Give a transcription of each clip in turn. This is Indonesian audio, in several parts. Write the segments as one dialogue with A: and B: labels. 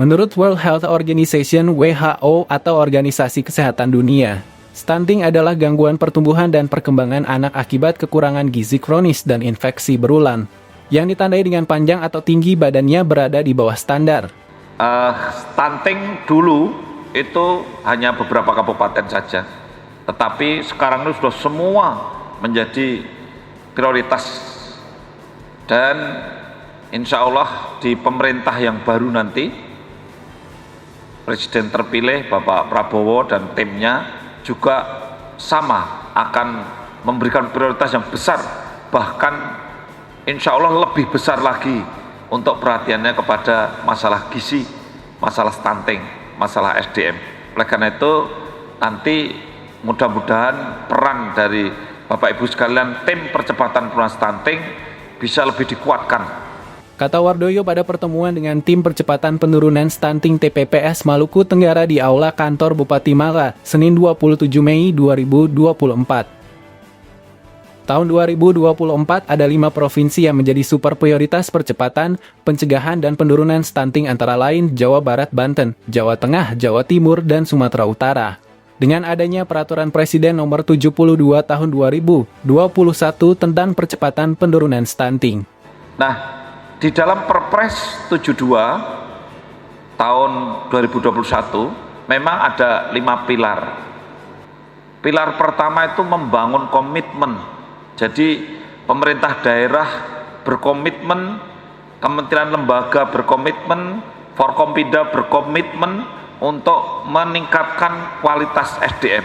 A: Menurut World Health Organization (WHO) atau Organisasi Kesehatan Dunia, stunting adalah gangguan pertumbuhan dan perkembangan anak akibat kekurangan gizi kronis dan infeksi berulang, yang ditandai dengan panjang atau tinggi badannya berada di bawah standar.
B: Stunting dulu itu hanya beberapa kabupaten saja, tetapi sekarang ini sudah semua menjadi prioritas, dan insya Allah di pemerintah yang baru nanti, Presiden terpilih Bapak Prabowo dan timnya juga sama akan memberikan prioritas yang besar, bahkan insya Allah lebih besar lagi untuk perhatiannya kepada masalah gizi, masalah stunting, masalah SDM. Oleh karena itu nanti mudah-mudahan peran dari Bapak Ibu sekalian tim percepatan penurunan stunting bisa lebih dikuatkan.
A: Kata Wardoyo pada pertemuan dengan tim percepatan penurunan stunting TPPS Maluku Tenggara di Aula Kantor Bupati Mara, Senin 27 Mei 2024. Tahun 2024 ada 5 provinsi yang menjadi super prioritas percepatan, pencegahan dan penurunan stunting antara lain Jawa Barat, Banten, Jawa Tengah, Jawa Timur, dan Sumatera Utara. Dengan adanya Peraturan Presiden Nomor 72 Tahun 2021 tentang percepatan penurunan stunting.
B: Nah, di dalam Perpres 72 tahun 2021 memang ada 5 pilar. Pilar pertama itu membangun komitmen. Jadi pemerintah daerah berkomitmen, kementerian lembaga berkomitmen, Forkompinda berkomitmen untuk meningkatkan kualitas SDM.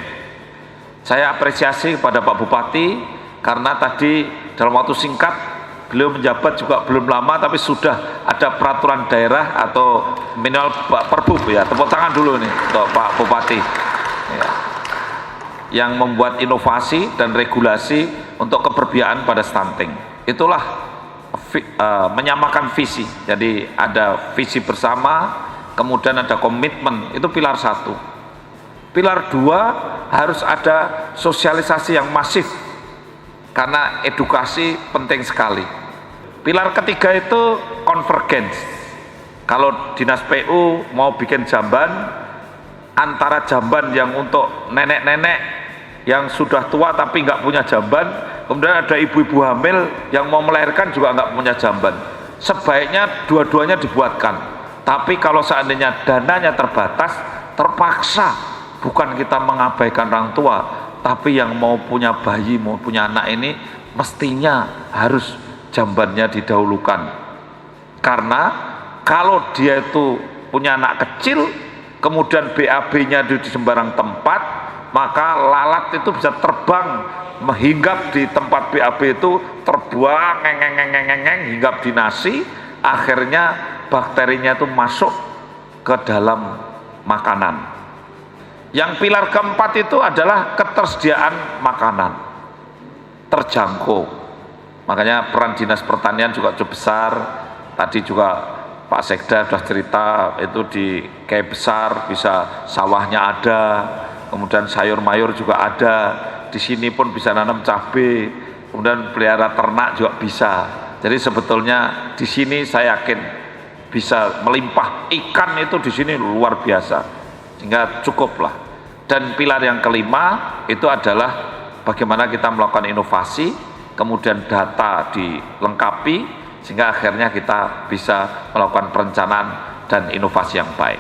B: Saya apresiasi kepada Pak Bupati karena tadi dalam waktu singkat beliau menjabat juga belum lama, tapi sudah ada peraturan daerah atau minimal Perbup ya. Tepuk tangan dulu nih untuk Pak Bupati ya, yang membuat inovasi dan regulasi untuk keberpihakan pada stunting. Itulah menyamakan visi. Jadi ada visi bersama, kemudian ada komitmen. Itu pilar 1. Pilar 2 harus ada sosialisasi yang masif, karena edukasi penting sekali. Pilar ketiga itu konvergens. Kalau Dinas PU mau bikin jamban, antara jamban yang untuk nenek-nenek yang sudah tua tapi nggak punya jamban, kemudian ada ibu-ibu hamil yang mau melahirkan juga nggak punya jamban. Sebaiknya dua-duanya dibuatkan. Tapi kalau seandainya dananya terbatas, terpaksa bukan kita mengabaikan orang tua, tapi yang mau punya bayi, mau punya anak ini mestinya harus jambannya didahulukan. Karena kalau dia itu punya anak kecil, kemudian BAB-nya di sembarang tempat, maka lalat itu bisa terbang menghinggap di tempat BAB itu, terbuang hinggap di nasi, akhirnya bakterinya itu masuk ke dalam makanan. Yang pilar keempat itu adalah ketersediaan makanan terjangkau. Makanya peran Dinas Pertanian juga cukup besar. Tadi juga Pak Sekda sudah cerita itu di Kayak Besar bisa sawahnya ada, kemudian sayur mayur juga ada. Di sini pun bisa nanam cabai, kemudian pelihara ternak juga bisa. Jadi sebetulnya di sini saya yakin bisa melimpah. Ikan itu di sini luar biasa, sehingga cukuplah. Dan pilar yang kelima itu adalah bagaimana kita melakukan inovasi, kemudian data dilengkapi, sehingga akhirnya kita bisa melakukan perencanaan dan inovasi yang baik.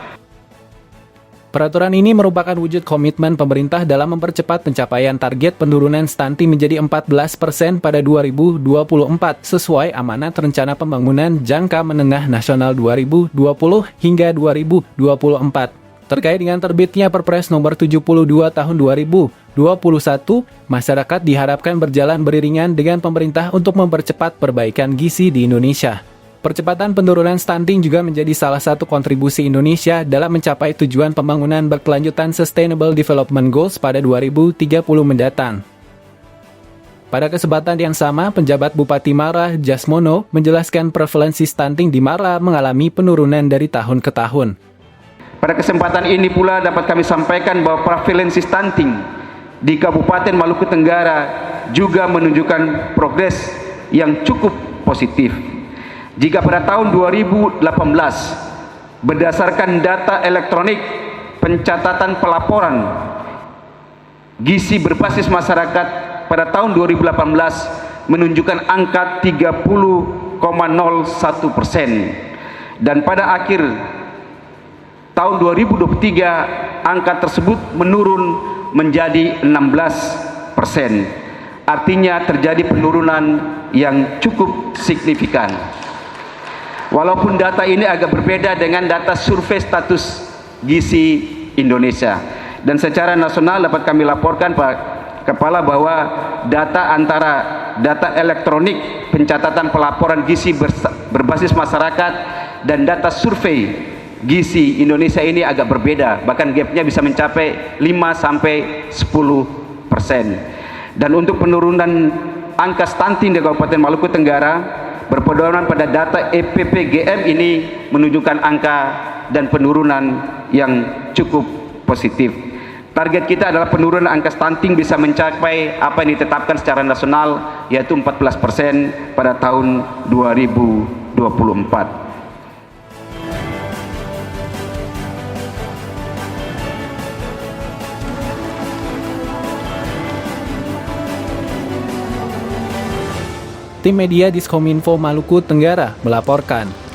A: Peraturan ini merupakan wujud komitmen pemerintah dalam mempercepat pencapaian target penurunan stunting menjadi 14% pada 2024 sesuai amanat Rencana Pembangunan Jangka Menengah Nasional 2020 hingga 2024. Terkait dengan terbitnya Perpres Nomor 72 Tahun 2021, masyarakat diharapkan berjalan beriringan dengan pemerintah untuk mempercepat perbaikan gizi di Indonesia. Percepatan penurunan stunting juga menjadi salah satu kontribusi Indonesia dalam mencapai tujuan pembangunan berkelanjutan Sustainable Development Goals pada 2030 mendatang. Pada kesempatan yang sama, penjabat Bupati Mara, Jasmono, menjelaskan prevalensi stunting di Mara mengalami penurunan dari tahun ke tahun.
C: Pada kesempatan ini pula dapat kami sampaikan bahwa prevalensi stunting di Kabupaten Maluku Tenggara juga menunjukkan progres yang cukup positif. Jika pada tahun 2018 berdasarkan data elektronik pencatatan pelaporan gizi berbasis masyarakat pada tahun 2018 menunjukkan angka 30,01%, dan pada akhir tahun 2023 angka tersebut menurun menjadi 16%. Artinya terjadi penurunan yang cukup signifikan. Walaupun data ini agak berbeda dengan data survei status gizi Indonesia, dan secara nasional dapat kami laporkan Pak Kepala bahwa data antara data elektronik pencatatan pelaporan gizi berbasis masyarakat dan data survei gizi Indonesia ini agak berbeda, bahkan gapnya bisa mencapai 5-10%. Dan untuk penurunan angka stunting di Kabupaten Maluku Tenggara berpedoman pada data EPPGM ini menunjukkan angka dan penurunan yang cukup positif. Target kita adalah penurunan angka stunting bisa mencapai apa yang ditetapkan secara nasional, yaitu 14% pada tahun 2024.
A: Tim media Diskominfo Maluku Tenggara melaporkan.